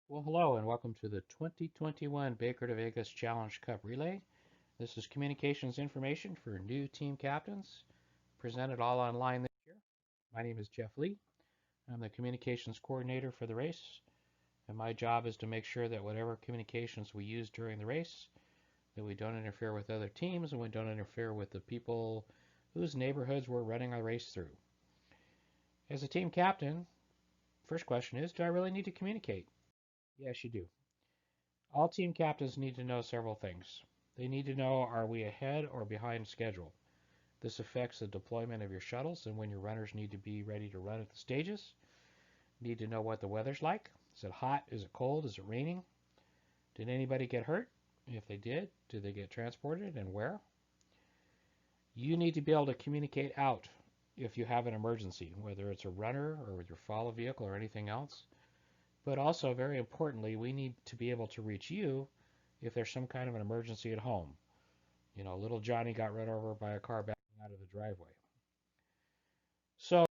Well, hello and welcome to the 2021 Baker to Vegas Challenge Cup Relay. This is communications information for new team captains, presented all online this year. My name is Jeff Lee. I'm the communications coordinator for the race, and my job is to make sure that whatever communications we use during the race, that we don't interfere with other teams and we don't interfere with the people whose neighborhoods we're running our race through. As a team captain, first question is, do I really need to communicate? Yes, you do. All team captains need to know several things. They need to know, are we ahead or behind schedule? This affects the deployment of your shuttles and when your runners need to be ready to run at the stages. Need to know what the weather's like. Is it hot? Is it cold? Is it raining? Did anybody get hurt? If they did they get transported and where? You need to be able to communicate out if you have an emergency, whether it's a runner or with your follow vehicle or anything else. But also, very importantly, we need to be able to reach you if there's some kind of an emergency at home. You know, little Johnny got run over by a car backing out of the driveway. So,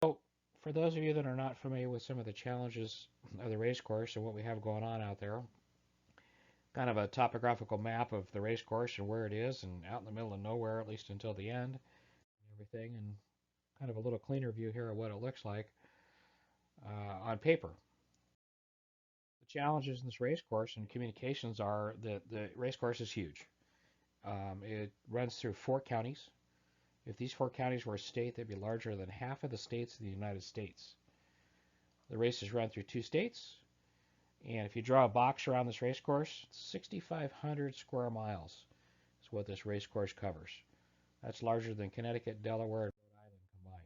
for those of you that are not familiar with some of the challenges of the race course and what we have going on out there, kind of a topographical map of the race course and where it is, and out in the middle of nowhere, at least until the end, and everything, and kind of a little cleaner view here of what it looks like on paper. The challenges in this race course and communications are that the race course is huge. It runs through 4 counties. If these 4 counties were a state, they'd be larger than half of the states in the United States. The race is run through 2 states, and if you draw a box around this race course, 6,500 square miles is what this race course covers. That's larger than Connecticut, Delaware, and Rhode Island combined.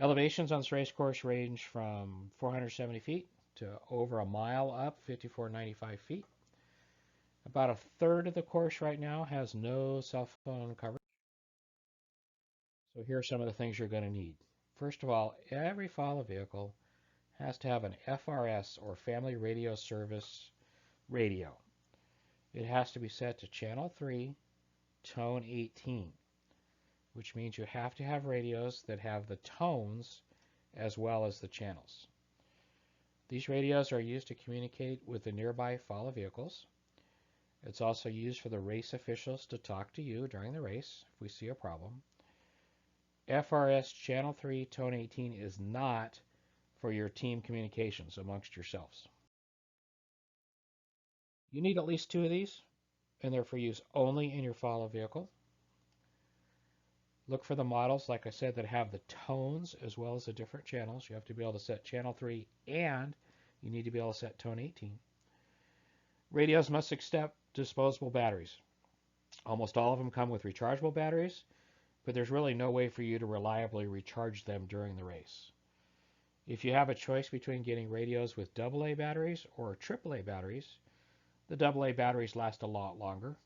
Elevations on this race course range from 470 feet to over a mile up, 5,495 feet. About a third of the course right now has no cell phone coverage. So here are some of the things you're going to need. First of all, every follow vehicle has to have an FRS or Family Radio Service radio. It has to be set to channel 3, tone 18, which means you have to have radios that have the tones as well as the channels. These radios are used to communicate with the nearby follow vehicles. It's also used for the race officials to talk to you during the race if we see a problem. FRS channel 3 tone 18 is not for your team communications amongst yourselves. You need at least 2 of these, and they're for use only in your follow vehicle. Look for the models, like I said, that have the tones as well as the different channels. You have to be able to set channel 3 and you need to be able to set tone 18. Radios must accept disposable batteries. Almost all of them come with rechargeable batteries, but there's really no way for you to reliably recharge them during the race. If you have a choice between getting radios with AA batteries or AAA batteries, the AA batteries last a lot longer,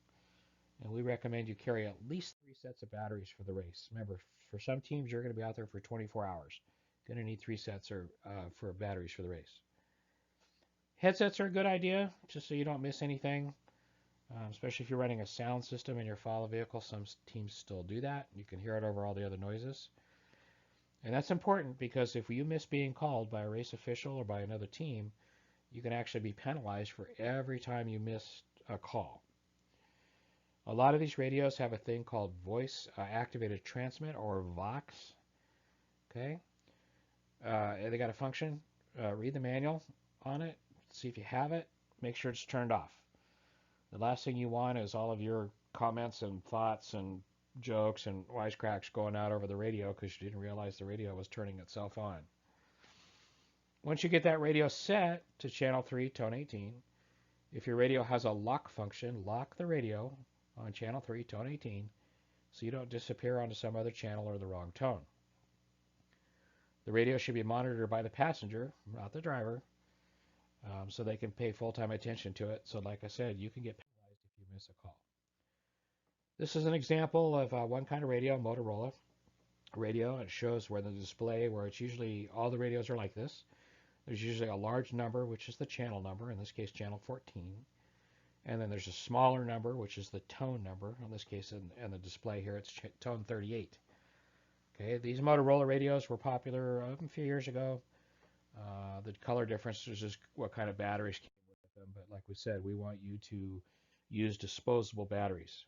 and we recommend you carry at least 3 sets of batteries for the race. Remember, for some teams, you're going to be out there for 24 hours. Going to need 3 sets for batteries for the race. Headsets are a good idea, just so you don't miss anything, especially if you're running a sound system in your follow vehicle. Some teams still do that. You can hear it over all the other noises. And that's important because if you miss being called by a race official or by another team, you can actually be penalized for every time you miss a call. A lot of these radios have a thing called voice activated transmit or VOX. Okay, they got a function. Read the manual on it. See if you have it. Make sure it's turned off. The last thing you want is all of your comments and thoughts and jokes and wisecracks going out over the radio because you didn't realize the radio was turning itself on. Once you get that radio set to channel 3, tone 18, if your radio has a lock function, lock the radio on channel 3, tone 18, so you don't disappear onto some other channel or the wrong tone. The radio should be monitored by the passenger, not the driver, so they can pay full-time attention to it. So like I said, you can get penalized if you miss a call. This is an example of one kind of radio, Motorola radio. It shows where the display, where it's usually, all the radios are like this. There's usually a large number, which is the channel number, in this case channel 14. And then there's a smaller number, which is the tone number. In this case, in the display here, it's tone 38. Okay, these Motorola radios were popular a few years ago. The color difference is just what kind of batteries came with them. But like we said, we want you to use disposable batteries.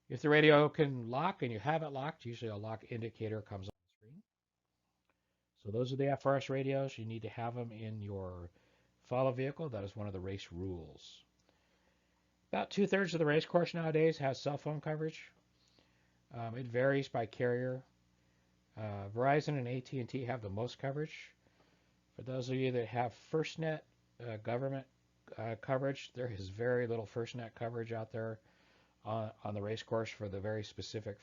If the radio can lock and you have it locked, usually a lock indicator comes on the screen. So those are the FRS radios. You need to have them in your follow vehicle. That is one of the race rules. About 2/3 of the race course nowadays has cell phone coverage. It varies by carrier. Verizon and AT&T have the most coverage. For those of you that have FirstNet government coverage, there is very little FirstNet coverage out there on the race course for the very specific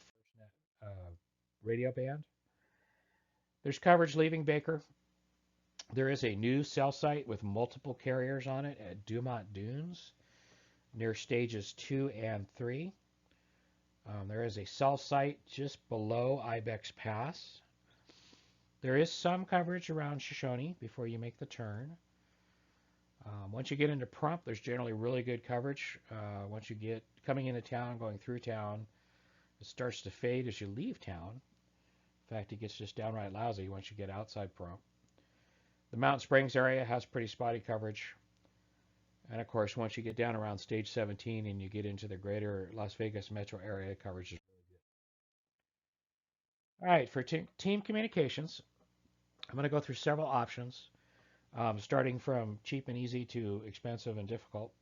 FirstNet radio band. There's coverage leaving Baker. There is a new cell site with multiple carriers on it at Dumont Dunes near stages 2 and 3. There is a cell site just below Ibex Pass. There is some coverage around Shoshone before you make the turn. Once you get into Prump, there's generally really good coverage. Once you get coming into town, going through town, it starts to fade as you leave town. In fact, it gets just downright lousy once you get outside Prump. The Mountain Springs area has pretty spotty coverage. And of course, once you get down around stage 17 and you get into the greater Las Vegas metro area, coverage is really good. All right, for team communications, I'm going to go through several options, starting from cheap and easy to expensive and difficult.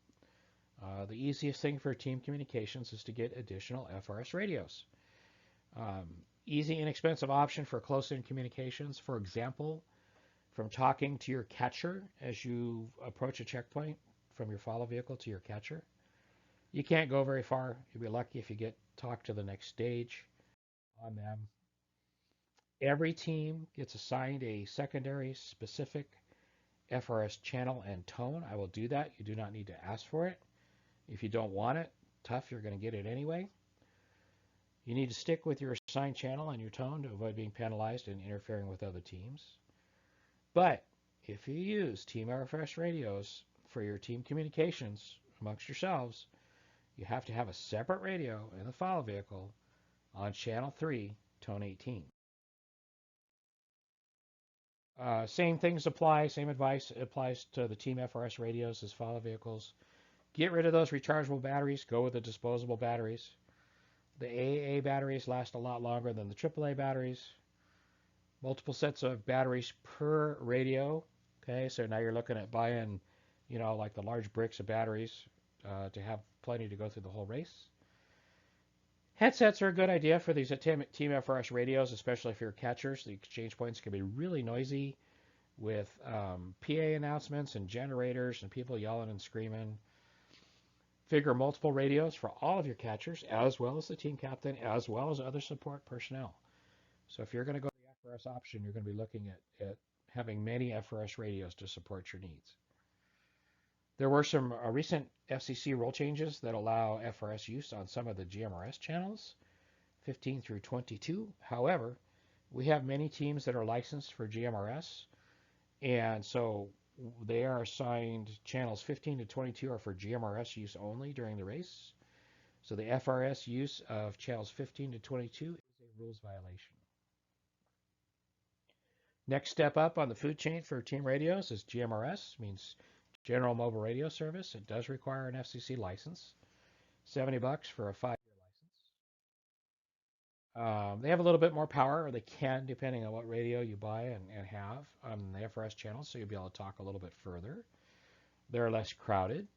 The easiest thing for team communications is to get additional FRS radios. Easy, inexpensive option for close-in communications, for example, from talking to your catcher as you approach a checkpoint from your follow vehicle to your catcher. You can't go very far. You'll be lucky if you get talked to the next stage on them. Every team gets assigned a secondary specific FRS channel and tone. I will do that. You do not need to ask for it. If you don't want it, tough, you're going to get it anyway. You need to stick with your assigned channel and your tone to avoid being penalized and interfering with other teams. But if you use Team FRS radios for your team communications amongst yourselves, you have to have a separate radio in the follow vehicle on channel 3, tone 18. Same things apply, same advice applies to the Team FRS radios as follow vehicles. Get rid of those rechargeable batteries, go with the disposable batteries. The AA batteries last a lot longer than the AAA batteries. Multiple sets of batteries per radio. Okay, so now you're looking at buying, like the large bricks of batteries to have plenty to go through the whole race. Headsets are a good idea for these Team FRS radios, especially if you're catchers. The exchange points can be really noisy with PA announcements and generators and people yelling and screaming. Figure multiple radios for all of your catchers, as well as the team captain, as well as other support personnel. So if you're going to go the FRS option, you're going to be looking at having many FRS radios to support your needs. There were some recent FCC rule changes that allow FRS use on some of the GMRS channels, 15 through 22. However, we have many teams that are licensed for GMRS, and so they are assigned channels 15 to 22 are for GMRS use only during the race. So the FRS use of channels 15 to 22 is a rules violation. Next step up on the food chain for team radios is GMRS, means General Mobile Radio Service. It does require an FCC license, $70 for a 5-year license. They have a little bit more power, or they can, depending on what radio you buy and have on the FRS channels, so you'll be able to talk a little bit further. They're less crowded.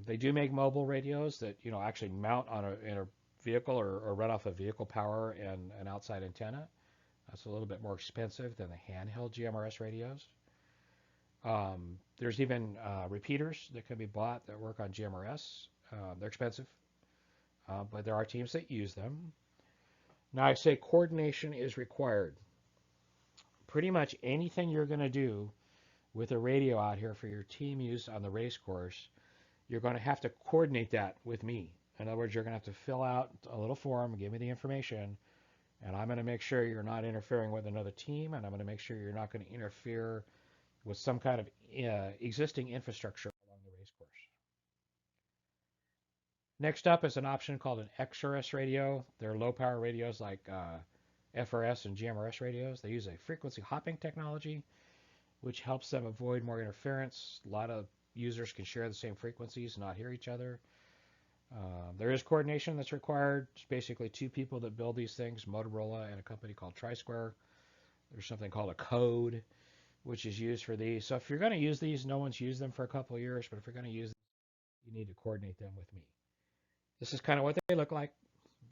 They do make mobile radios that actually mount in a vehicle or run off of vehicle power and an outside antenna. That's a little bit more expensive than the handheld GMRS radios. There's even repeaters that can be bought that work on GMRS. They're expensive, but there are teams that use them. Now I say coordination is required. Pretty much anything you're going to do with a radio out here for your team use on the race course, you're going to have to coordinate that with me. In other words, you're going to have to fill out a little form, give me the information, and I'm going to make sure you're not interfering with another team, and I'm going to make sure you're not going to interfere with some kind of existing infrastructure along the race course. Next up is an option called an XRS radio. They're low power radios like FRS and GMRS radios. They use a frequency hopping technology. which helps them avoid more interference. A lot of users can share the same frequencies and not hear each other. There is coordination that's required. It's basically two people that build these things, Motorola and a company called TriSquare. There's something called a code, which is used for these. So if you're going to use these, no one's used them for a couple of years, but if you're going to use them, you need to coordinate them with me. This is kind of what they look like.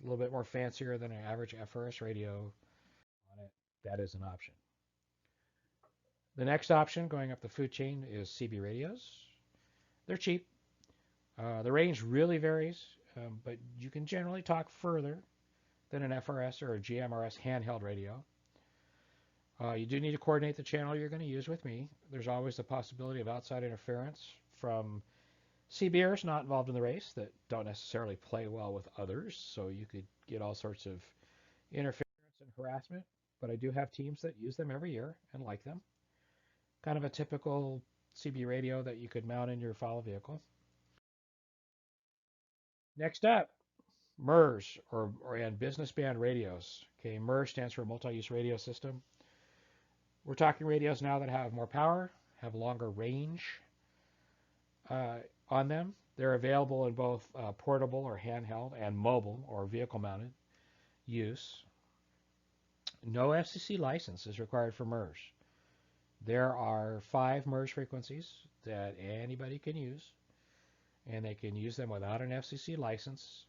A little bit more fancier than an average FRS radio on it. That is an option. The next option going up the food chain is CB radios. They're cheap. The range really varies, but you can generally talk further than an FRS or a GMRS handheld radio. You do need to coordinate the channel you're going to use with me. There's always the possibility of outside interference from CBers not involved in the race that don't necessarily play well with others, so you could get all sorts of interference and harassment. But I do have teams that use them every year and like them. Kind of a typical CB radio that you could mount in your follow vehicle. Next up, MERS and business band radios. Okay, MERS stands for multi-use radio system. We're talking radios now that have more power, have longer range on them. They're available in both portable or handheld and mobile or vehicle mounted use. No FCC license is required for MERS. There are 5 MERS frequencies that anybody can use, and they can use them without an FCC license.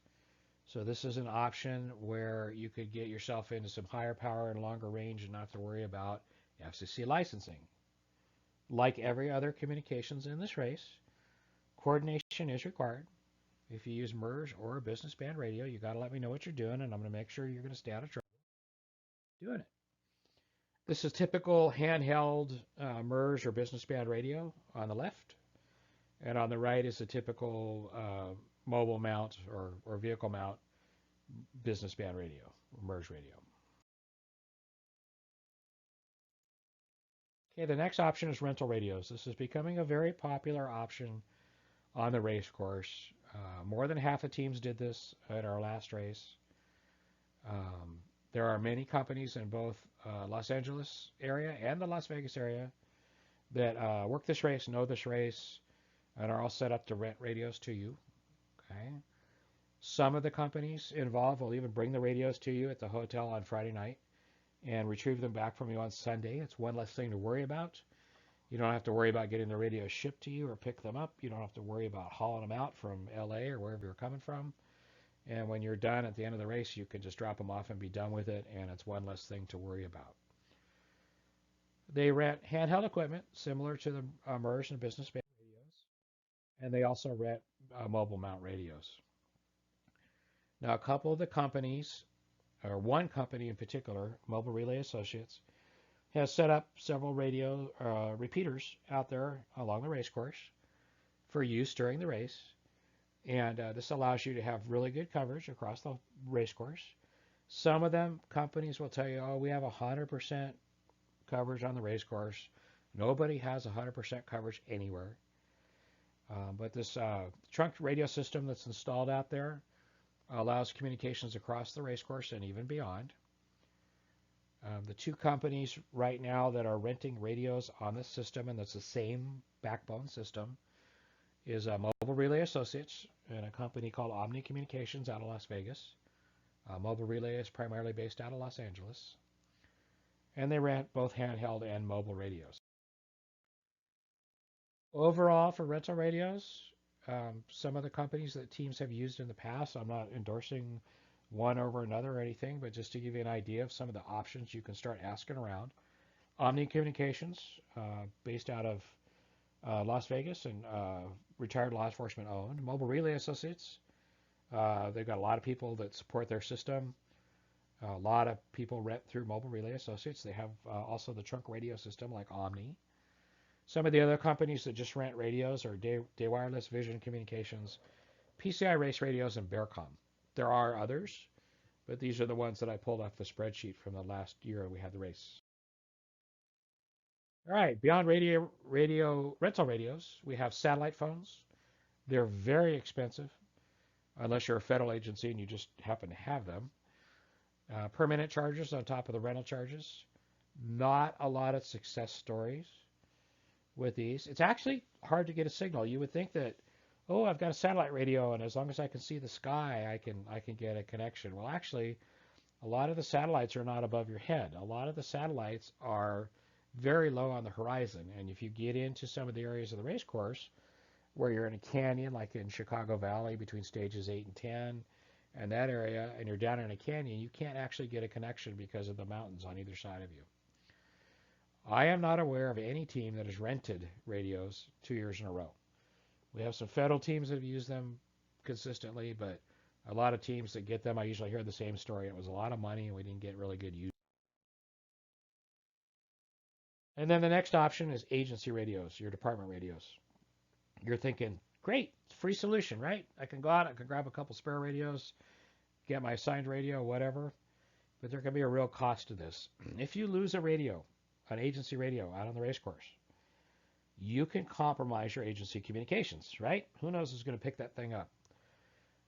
So this is an option where you could get yourself into some higher power and longer range and not have to worry about FCC licensing. Like every other communications in this race, coordination is required. If you use MERS or a business band radio, you got to let me know what you're doing, and I'm going to make sure you're going to stay out of trouble doing it. This is typical handheld MERS or business band radio on the left, and on the right is a typical mobile mount or vehicle mount business band radio, or MERS radio. Okay, the next option is rental radios. This is becoming a very popular option on the race course. More than half the teams did this at our last race. There are many companies in both Los Angeles area and the Las Vegas area that work this race, know this race, and are all set up to rent radios to you. Okay. Some of the companies involved will even bring the radios to you at the hotel on Friday night and retrieve them back from you on Sunday. It's one less thing to worry about. You don't have to worry about getting the radios shipped to you or pick them up. You don't have to worry about hauling them out from LA or wherever you're coming from. And when you're done at the end of the race, you can just drop them off and be done with it, and it's one less thing to worry about. They rent handheld equipment similar to the MERS and business band radios, and they also rent mobile mount radios. Now, a couple of the companies, or one company in particular, Mobile Relay Associates, has set up several radio repeaters out there along the race course for use during the race. And this allows you to have really good coverage across the race course. Some of them companies will tell you, oh, we have 100% coverage on the race course. Nobody has 100% coverage anywhere. But this trunk radio system that's installed out there allows communications across the race course and even beyond. The two companies right now that are renting radios on this system, and that's the same backbone system, is Mobile Relay Associates and a company called Omni Communications out of Las Vegas. Mobile Relay is primarily based out of Los Angeles. And they rent both handheld and mobile radios. Overall, for rental radios, some of the companies that teams have used in the past, I'm not endorsing one over another or anything, but just to give you an idea of some of the options you can start asking around. Omni Communications, based out of Las Vegas and retired law enforcement owned. Mobile Relay Associates, they've got a lot of people that support their system. A lot of people rent through Mobile Relay Associates. They have also the trunk radio system like Omni. Some of the other companies that just rent radios are Day Wireless, Vision Communications, PCI Race Radios, and Bearcom. There are others, but these are the ones that I pulled off the spreadsheet from the last year we had the race. All right, beyond radio rental radios, we have satellite phones. They're very expensive, unless you're a federal agency and you just happen to have them. Per minute charges on top of the rental charges. Not a lot of success stories. with these. It's actually hard to get a signal. You would think that, oh, I've got a satellite radio, and as long as I can see the sky, I can get a connection. Well, actually, a lot of the satellites are not above your head. A lot of the satellites are very low on the horizon, and if you get into some of the areas of the race course where you're in a canyon, like in Chicago Valley between stages 8 and 10, and that area, and you're down in a canyon, you can't actually get a connection because of the mountains on either side of you. I am not aware of any team that has rented radios 2 years in a row. We have some federal teams that have used them consistently, but a lot of teams that get them, I usually hear the same story. It was a lot of money, and we didn't get really good use. And then the next option is agency radios, your department radios. You're thinking, great, it's a free solution, right? I can go out, I can grab a couple spare radios, get my assigned radio, whatever. But there can be a real cost to this. If you lose a radio, an agency radio out on the race course, you can compromise your agency communications, right? Who knows who's going to pick that thing up?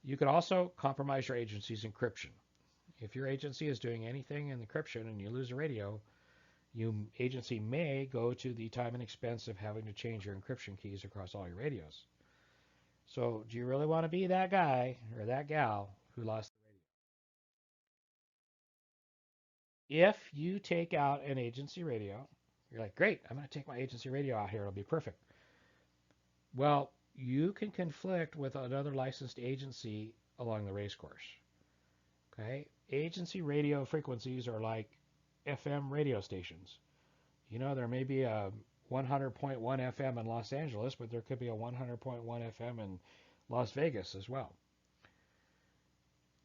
You can also compromise your agency's encryption. If your agency is doing anything in encryption and you lose a radio, your agency may go to the time and expense of having to change your encryption keys across all your radios. So do you really want to be that guy or that gal who lost the radio? If you take out an agency radio, you're like, great, I'm going to take my agency radio out here. It'll be perfect. Well, you can conflict with another licensed agency along the race course. Okay? Agency radio frequencies are like FM radio stations. You know, there may be a 100.1 FM in Los Angeles, but there could be a 100.1 FM in Las Vegas as well.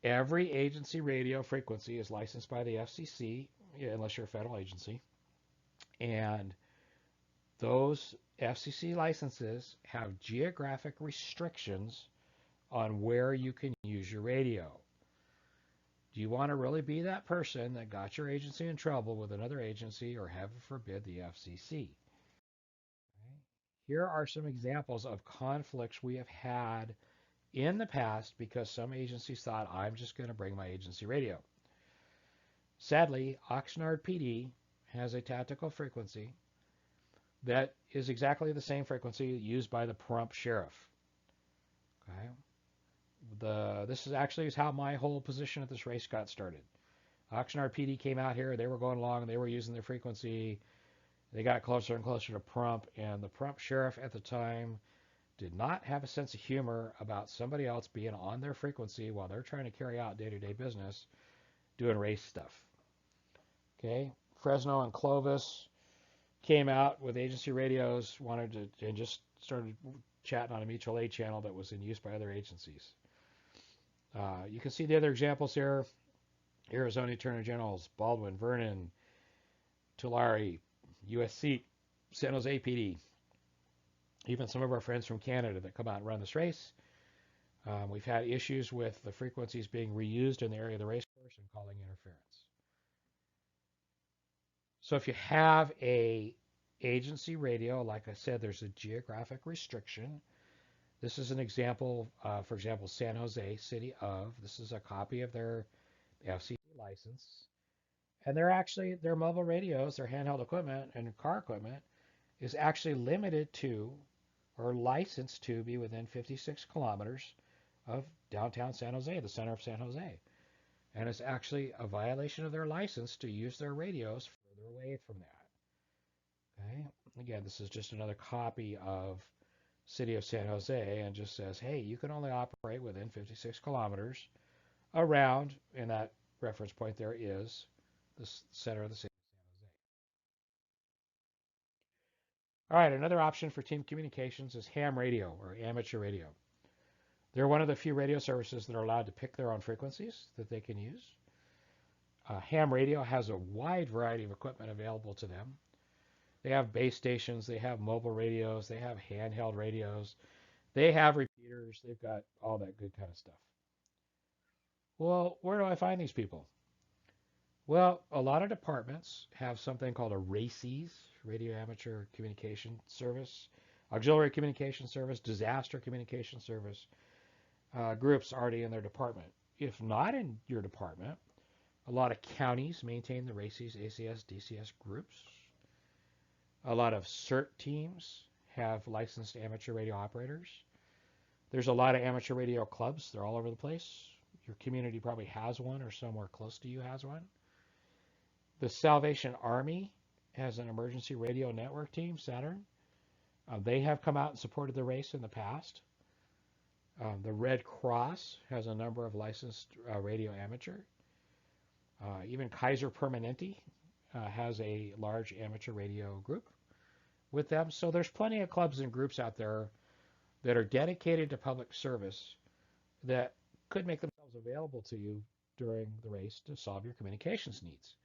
Every agency radio frequency is licensed by the FCC, unless you're a federal agency. And those FCC licenses have geographic restrictions on where you can use your radio. Do you want to really be that person that got your agency in trouble with another agency or, heaven forbid, the FCC? Okay. Here are some examples of conflicts we have had in the past because some agencies thought, I'm just going to bring my agency radio. Sadly, Oxnard PD has a tactical frequency that is exactly the same frequency used by the Pahrump sheriff. Okay. This is actually how my whole position at this race got started. Oxnard PD came out here. They were going along, and they were using their frequency. They got closer and closer to Pahrump, and the Pahrump sheriff at the time did not have a sense of humor about somebody else being on their frequency while they're trying to carry out day-to-day business doing race stuff. Okay, Fresno and Clovis came out with agency radios, and just started chatting on a mutual aid channel that was in use by other agencies. You can see the other examples here. Arizona Attorney Generals, Baldwin, Vernon, Tulare, USC, San Jose PD, even some of our friends from Canada that come out and run this race. We've had issues with the frequencies being reused in the area of the race course and calling interference. So if you have a agency radio, like I said, there's a geographic restriction. This is an example, for example, San Jose City of. This is a copy of their FCC license. And their mobile radios, their handheld equipment and car equipment is actually limited to or licensed to be within 56 kilometers of downtown San Jose, the center of San Jose. And it's actually a violation of their license to use their radios further away from that. Okay. Again, this is just another copy of City of San Jose and just says, hey, you can only operate within 56 kilometers around, and that reference point there is the center of the city of San Jose. All right, another option for team communications is ham radio or amateur radio. They're one of the few radio services that are allowed to pick their own frequencies that they can use. Ham radio has a wide variety of equipment available to them. They have base stations, they have mobile radios, they have handheld radios, they have repeaters, they've got all that good kind of stuff. Well, where do I find these people? Well, a lot of departments have something called a RACES, Radio Amateur Communication Service, Auxiliary Communication Service, Disaster Communication Service, groups already in their department. If not in your department, a lot of counties maintain the RACES, ACS, DCS groups. A lot of CERT teams have licensed amateur radio operators. There's a lot of amateur radio clubs. They're all over the place. Your community probably has one or somewhere close to you has one. The Salvation Army has an emergency radio network team, Saturn. They have come out and supported the race in the past. The Red Cross has a number of licensed radio amateur. Even Kaiser Permanente has a large amateur radio group with them. So there's plenty of clubs and groups out there that are dedicated to public service that could make themselves available to you during the race to solve your communications needs.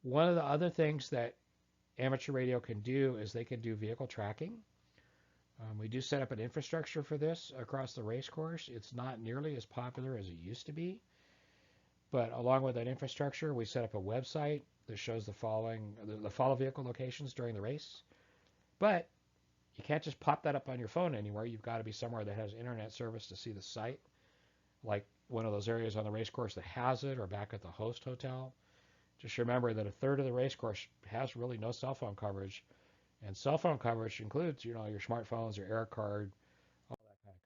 One of the other things that amateur radio can do is they can do vehicle tracking. We do set up an infrastructure for this across the race course. It's not nearly as popular as it used to be, but along with that infrastructure, we set up a website that shows the follow vehicle locations during the race. But you can't just pop that up on your phone anywhere. You've got to be somewhere that has internet service to see the site, like one of those areas on the race course that has it, or back at the host hotel. Just remember that a third of the race course has really no cell phone coverage, and cell phone coverage includes, your smartphones, your air card, all that kind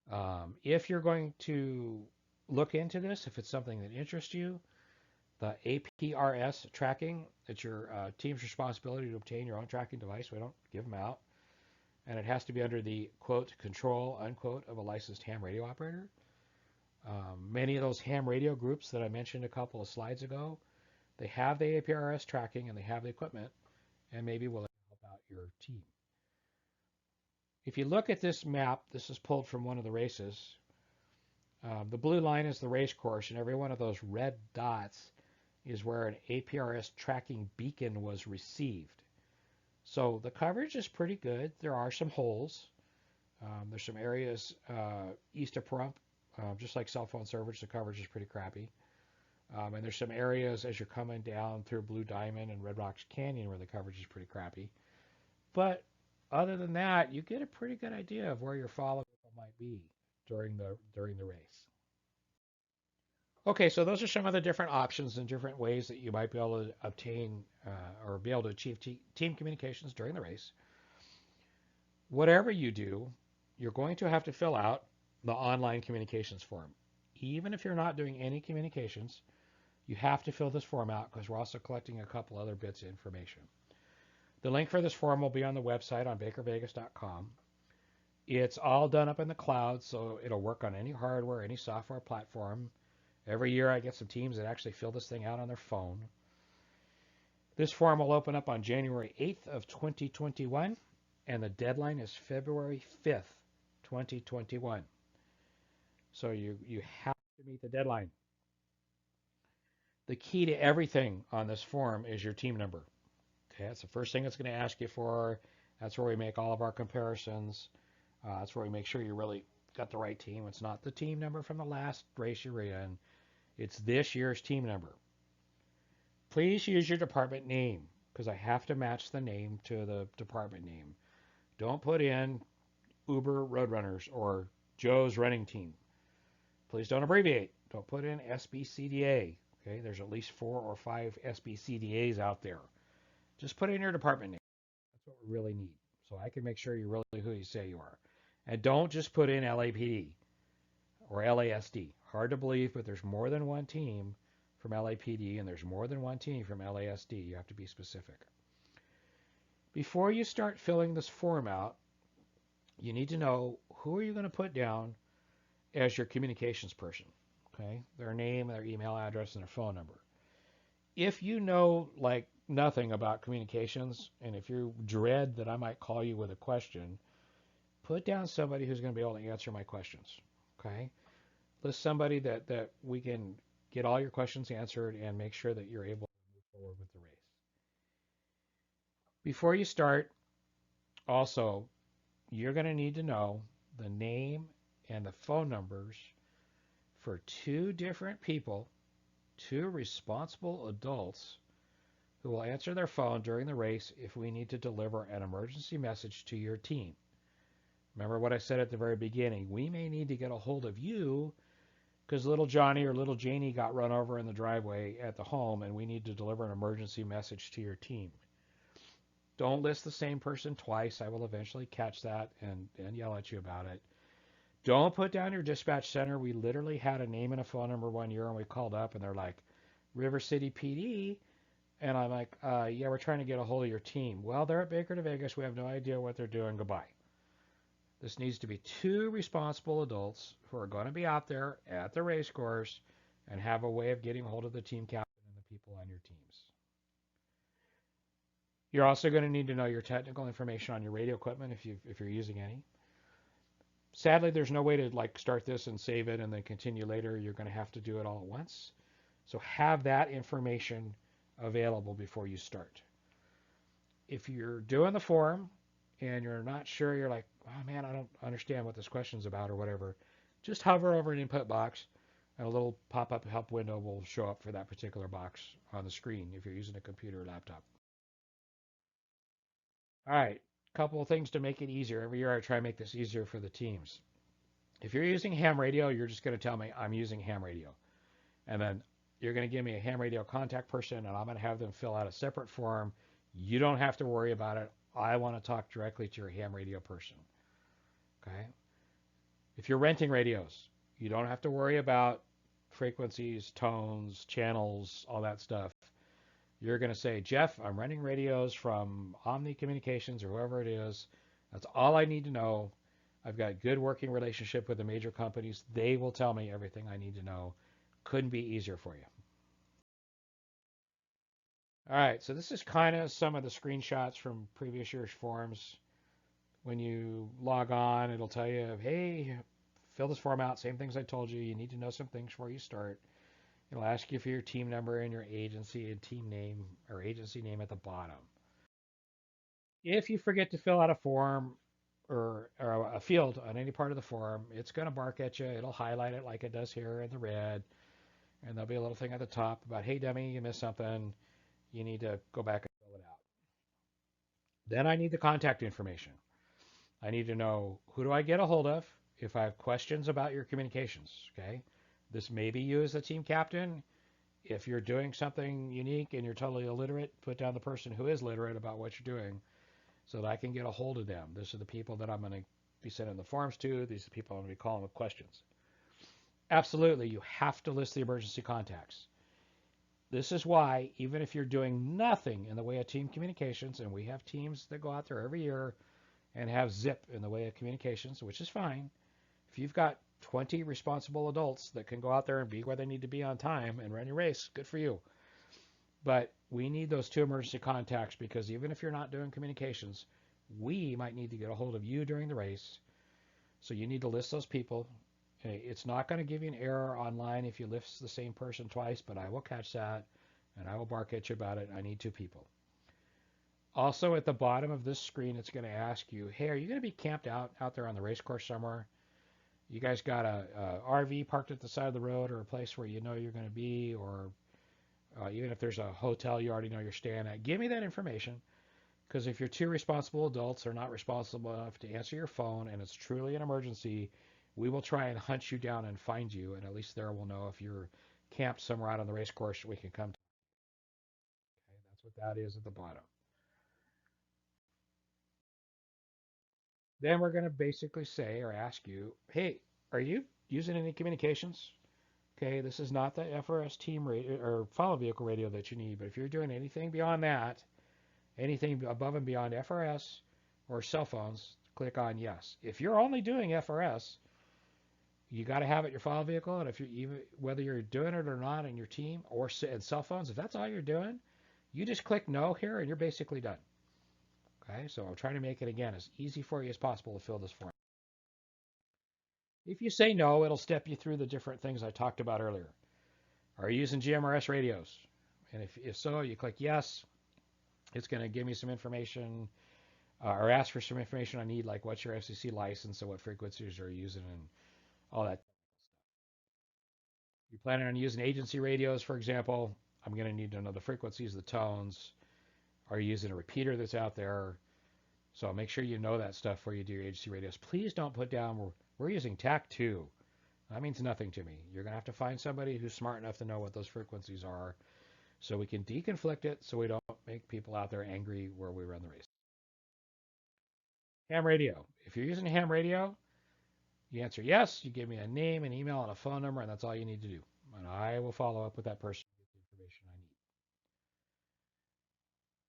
of coverage. If you're going to look into this, if it's something that interests you, the APRS tracking, it's your team's responsibility to obtain your own tracking device. We don't give them out. And it has to be under the, quote, control, unquote, of a licensed ham radio operator. Many of those ham radio groups that I mentioned a couple of slides ago, they have the APRS tracking and they have the equipment, and maybe will help out your team. If you look at this map, this is pulled from one of the races. The blue line is the race course, and every one of those red dots is where an APRS tracking beacon was received. So the coverage is pretty good. There are some holes. There's some areas east of Pahrump, just like cell phone service, the coverage is pretty crappy. And there's some areas as you're coming down through Blue Diamond and Red Rocks Canyon where the coverage is pretty crappy. But other than that, you get a pretty good idea of where your follow might be during the race. Okay, so those are some of the different options and different ways that you might be able to obtain or be able to achieve team communications during the race. Whatever you do, you're going to have to fill out the online communications form. Even if you're not doing any communications, you have to fill this form out because we're also collecting a couple other bits of information. The link for this form will be on the website on bakervegas.com. It's all done up in the cloud, so it'll work on any hardware, any software platform. Every year I get some teams that actually fill this thing out on their phone. This form will open up on January 8th of 2021, and the deadline is February 5th, 2021. So you have to meet the deadline. The key to everything on this form is your team number. Okay, that's the first thing it's going to ask you for. That's where we make all of our comparisons. That's where we make sure you really got the right team. It's not the team number from the last race you were in. It's this year's team number. Please use your department name because I have to match the name to the department name. Don't put in Uber Roadrunners or Joe's running team. Please don't abbreviate. Don't put in SBCDA. Okay, there's at least 4 or 5 SBCDAs out there. Just put in your department name. That's what we really need. So I can make sure you're really who you say you are. And don't just put in LAPD or LASD. Hard to believe, but there's more than one team from LAPD and there's more than one team from LASD. You have to be specific. Before you start filling this form out, you need to know who are you going to put down as your communications person. Okay, their name, their email address, and their phone number. If you know like nothing about communications, and if you dread that I might call you with a question, put down somebody who's going to be able to answer my questions. Okay, list somebody that we can get all your questions answered and make sure that you're able to move forward with the race. Before you start, also, you're going to need to know the name and the phone numbers for 2 different people, 2 responsible adults who will answer their phone during the race if we need to deliver an emergency message to your team. Remember what I said at the very beginning. We may need to get a hold of you because little Johnny or little Janie got run over in the driveway at the home and we need to deliver an emergency message to your team. Don't list the same person twice. I will eventually catch that and yell at you about it. Don't put down your dispatch center. We literally had a name and a phone number one year and we called up and they're like, River City PD. And I'm like, yeah, we're trying to get a hold of your team. Well, they're at Baker to Vegas. We have no idea what they're doing. Goodbye. This needs to be two responsible adults who are going to be out there at the race course and have a way of getting a hold of the team captain and the people on your teams. You're also going to need to know your technical information on your radio equipment if you're using any. Sadly, there's no way to like start this and save it and then continue later. You're going to have to do it all at once. So have that information available before you start. If you're doing the form and you're not sure, you're like, oh man, I don't understand what this question's about or whatever, just hover over an input box and a little pop-up help window will show up for that particular box on the screen if you're using a computer or laptop. All right, couple of things to make it easier. Every year I try to make this easier for the teams. If you're using ham radio, you're just going to tell me I'm using ham radio. And then you're going to give me a ham radio contact person and I'm going to have them fill out a separate form. You don't have to worry about it. I want to talk directly to your ham radio person. Okay? If you're renting radios, you don't have to worry about frequencies, tones, channels, all that stuff. You're going to say, Jeff, I'm renting radios from Omni Communications or whoever it is. That's all I need to know. I've got good working relationship with the major companies. They will tell me everything I need to know. Couldn't be easier for you. All right, so this is kind of some of the screenshots from previous year's forms. When you log on, it'll tell you, hey, fill this form out. Same things I told you. You need to know some things before you start. It'll ask you for your team number and your agency and team name or agency name at the bottom. If you forget to fill out a form or a field on any part of the form, it's going to bark at you. It'll highlight it like it does here in the red. And there'll be a little thing at the top about, hey, dummy, you missed something. You need to go back and fill it out. Then I need the contact information. I need to know who do I get a hold of if I have questions about your communications. Okay, this may be you as the team captain. If you're doing something unique and you're totally illiterate, put down the person who is literate about what you're doing so that I can get a hold of them. These are the people that I'm going to be sending the forms to. These are the people I'm going to be calling with questions. Absolutely, you have to list the emergency contacts. This is why, even if you're doing nothing in the way of team communications, and we have teams that go out there every year and have zip in the way of communications, which is fine. If you've got 20 responsible adults that can go out there and be where they need to be on time and run your race, good for you. But we need those two emergency contacts because even if you're not doing communications, we might need to get a hold of you during the race. So you need to list those people. It's not going to give you an error online if you list the same person twice, but I will catch that and I will bark at you about it. I need two people. Also, at the bottom of this screen, it's going to ask you, hey, are you going to be camped out there on the race course somewhere? You guys got a RV parked at the side of the road or a place where you know you're going to be, or even if there's a hotel you already know you're staying at, give me that information. Because if your two responsible adults are not responsible enough to answer your phone and it's truly an emergency, we will try and hunt you down and find you, and at least there we'll know if you're camped somewhere out on the race course we can come to. Okay, that's what that is at the bottom. Then we're going to basically say or ask you, hey, are you using any communications? Okay, this is not the FRS team radio or follow vehicle radio that you need, but if you're doing anything beyond that, anything above and beyond FRS or cell phones, click on yes. If you're only doing FRS, you got to have it your follow vehicle, and if you even whether you're doing it or not in your team or and cell phones, if that's all you're doing, you just click no here and you're basically done. Okay, so I'm trying to make it again as easy for you as possible to fill this form. If you say no, it'll step you through the different things I talked about earlier. Are you using GMRS radios? And if so, you click yes. It's going to give me some information or ask for some information I need, like what's your FCC license and what frequencies are you using and all that. You're planning on using agency radios, for example. I'm going to need to know the frequencies, the tones. Are you using a repeater that's out there? So make sure you know that stuff before you do your agency radios. Please don't put down, we're using TAC2. That means nothing to me. You're going to have to find somebody who's smart enough to know what those frequencies are so we can deconflict it so we don't make people out there angry where we run the race. Ham radio. If you're using ham radio, you answer yes, you give me a name, an email, and a phone number, and that's all you need to do. And I will follow up with that person to get the information I need.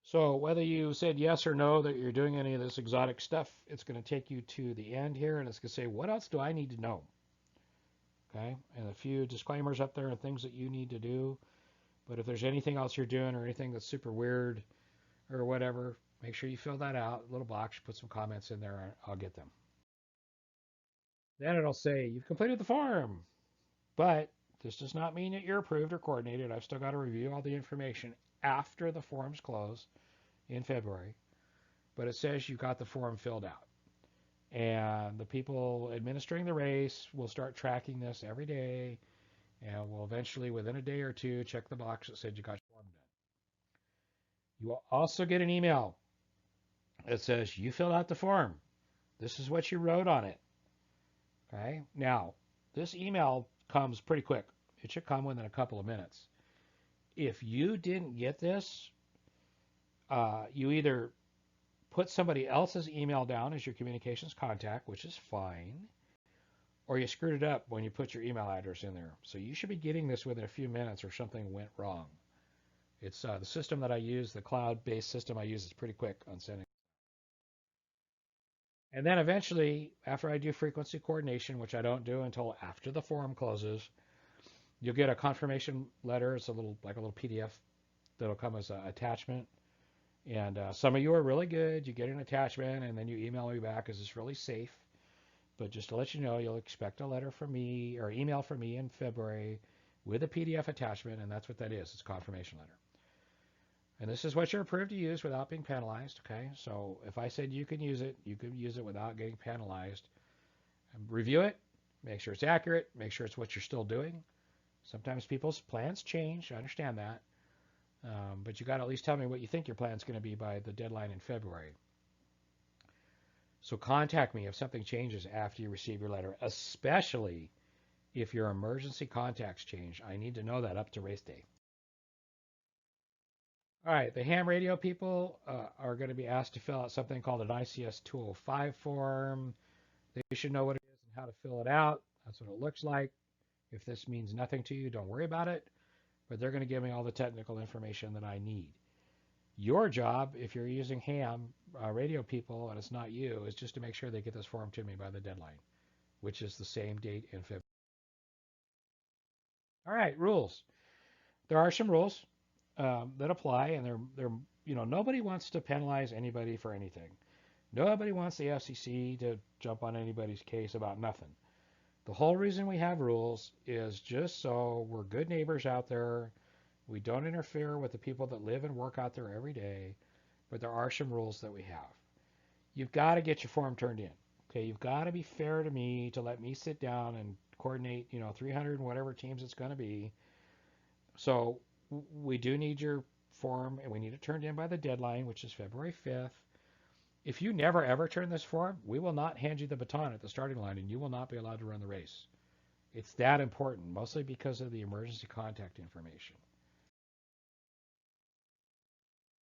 So whether you said yes or no that you're doing any of this exotic stuff, it's going to take you to the end here, and it's going to say, what else do I need to know? Okay, and a few disclaimers up there and things that you need to do. But if there's anything else you're doing or anything that's super weird or whatever, make sure you fill that out. A little box, put some comments in there. I'll get them. Then it'll say, you've completed the form. But this does not mean that you're approved or coordinated. I've still got to review all the information after the forms close in February. But it says you got the form filled out. And the people administering the race will start tracking this every day. And will eventually, within a day or two, check the box that said you got your form done. You will also get an email that says you filled out the form. This is what you wrote on it. Okay. Now, this email comes pretty quick. It should come within a couple of minutes. If you didn't get this, you either put somebody else's email down as your communications contact, which is fine, or you screwed it up when you put your email address in there. So you should be getting this within a few minutes or something went wrong. It's the system that I use, the cloud-based system I use is pretty quick on sending. And then eventually, after I do frequency coordination, which I don't do until after the forum closes, you'll get a confirmation letter. It's like a little PDF that'll come as an attachment. And some of you are really good. You get an attachment, and then you email me back because it's really safe. But just to let you know, you'll expect a letter from me or email from me in February with a PDF attachment, and that's what that is. It's a confirmation letter. And this is what you're approved to use without being penalized, okay? So if I said you can use it without getting penalized. Review it, make sure it's accurate, make sure it's what you're still doing. Sometimes people's plans change, I understand that. But you got to at least tell me what you think your plan's going to be by the deadline in February. So contact me if something changes after you receive your letter, especially if your emergency contacts change. I need to know that up to race day. All right, the ham radio people are going to be asked to fill out something called an ICS 205 form. They should know what it is and how to fill it out. That's what it looks like. If this means nothing to you, don't worry about it. But they're going to give me all the technical information that I need. Your job, if you're using ham radio people and it's not you, is just to make sure they get this form to me by the deadline, which is the same date in February. All right, rules. There are some rules that apply, and they're nobody wants to penalize anybody for anything. Nobody wants the FCC to jump on anybody's case about nothing. The whole reason we have rules is just so we're good neighbors out there. We don't interfere with the people that live and work out there every day, but there are some rules that we have. You've got to get your form turned in. Okay, you've got to be fair to me to let me sit down and coordinate, 300 and whatever teams it's going to be. So we do need your form, and we need it turned in by the deadline, which is February 5th. If you never ever turn this form, we will not hand you the baton at the starting line, and you will not be allowed to run the race. It's that important, mostly because of the emergency contact information.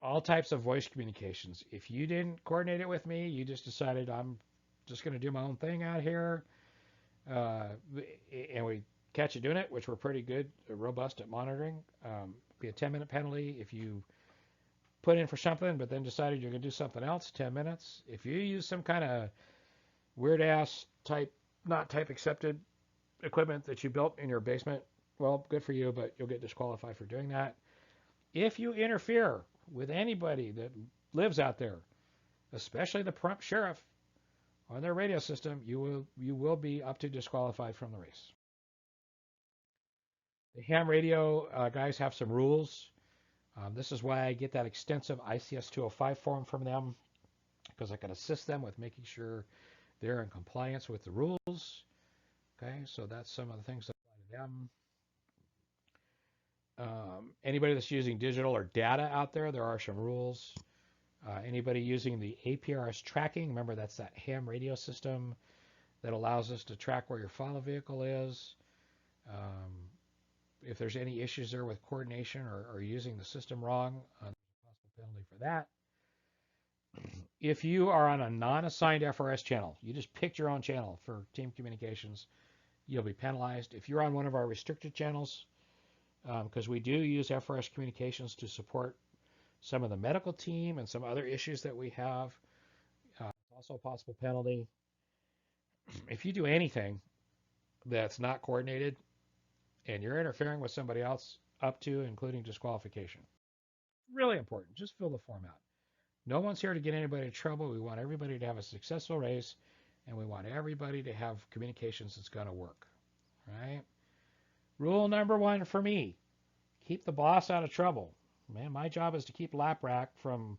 All types of voice communications. If you didn't coordinate it with me, you just decided I'm just going to do my own thing out here, and we catch you doing it, which we're pretty good, robust at monitoring, be a 10-minute penalty. If you put in for something but then decided you're going to do something else, 10 minutes. If you use some kind of weird-ass not type accepted equipment that you built in your basement, well, good for you, but you'll get disqualified for doing that. If you interfere with anybody that lives out there, especially the prompt sheriff on their radio system, you will be up to disqualified from the race. The ham radio guys have some rules. This is why I get that extensive ICS 205 form from them, because I can assist them with making sure they're in compliance with the rules. Okay, so that's some of the things that apply to them. Anybody that's using digital or data out there, there are some rules. Anybody using the APRS tracking, remember that's that ham radio system that allows us to track where your follow vehicle is. Um, if there's any issues there with coordination or using the system wrong, possible penalty for that. If you are on a non-assigned FRS channel, you just picked your own channel for team communications, you'll be penalized. If you're on one of our restricted channels, because we do use FRS communications to support some of the medical team and some other issues that we have, also a possible penalty. If you do anything that's not coordinated and you're interfering with somebody else, up to including disqualification. Really important. Just fill the form out. No one's here to get anybody in trouble. We want everybody to have a successful race, and we want everybody to have communications that's going to work. Right? Rule number 1 for me, keep the boss out of trouble. Man, my job is to keep LAPRAC from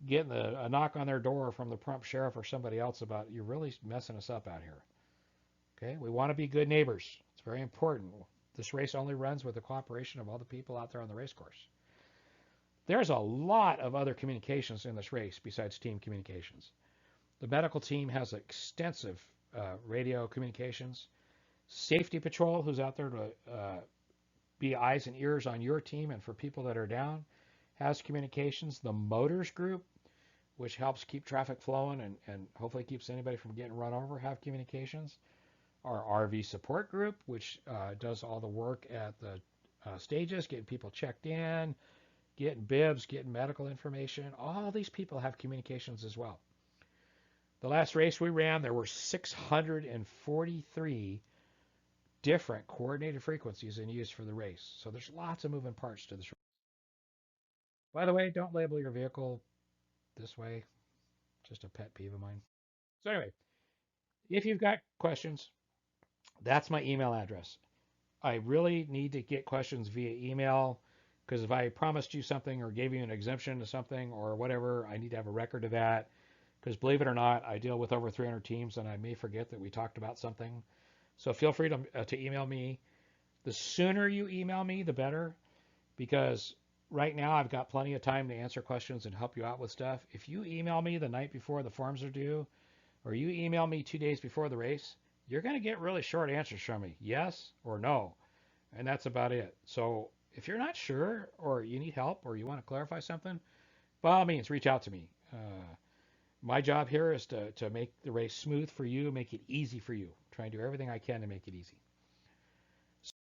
getting a knock on their door from the prompt sheriff or somebody else about, you're really messing us up out here. Okay? We want to be good neighbors. It's very important. This race only runs with the cooperation of all the people out there on the race course. There's a lot of other communications in this race besides team communications. The medical team has extensive radio communications. Safety Patrol, who's out there to be eyes and ears on your team and for people that are down, has communications. The Motors Group, which helps keep traffic flowing and hopefully keeps anybody from getting run over, have communications. Our RV Support Group, which does all the work at the stages, getting people checked in, getting bibs, getting medical information. All these people have communications as well. The last race we ran, there were 643 different coordinated frequencies in use for the race. So there's lots of moving parts to this race. By the way, don't label your vehicle this way. Just a pet peeve of mine. So anyway, if you've got questions, that's my email address. I really need to get questions via email, because if I promised you something or gave you an exemption to something or whatever, I need to have a record of that. Because believe it or not, I deal with over 300 teams and I may forget that we talked about something. So feel free to email me. The sooner you email me, the better, because right now I've got plenty of time to answer questions and help you out with stuff. If you email me the night before the forms are due, or you email me 2 days before the race, you're going to get really short answers from me, yes or no, and that's about it. So if you're not sure or you need help or you want to clarify something, by all means, reach out to me. My job here is to make the race smooth for you, make it easy for you. Try and do everything I can to make it easy.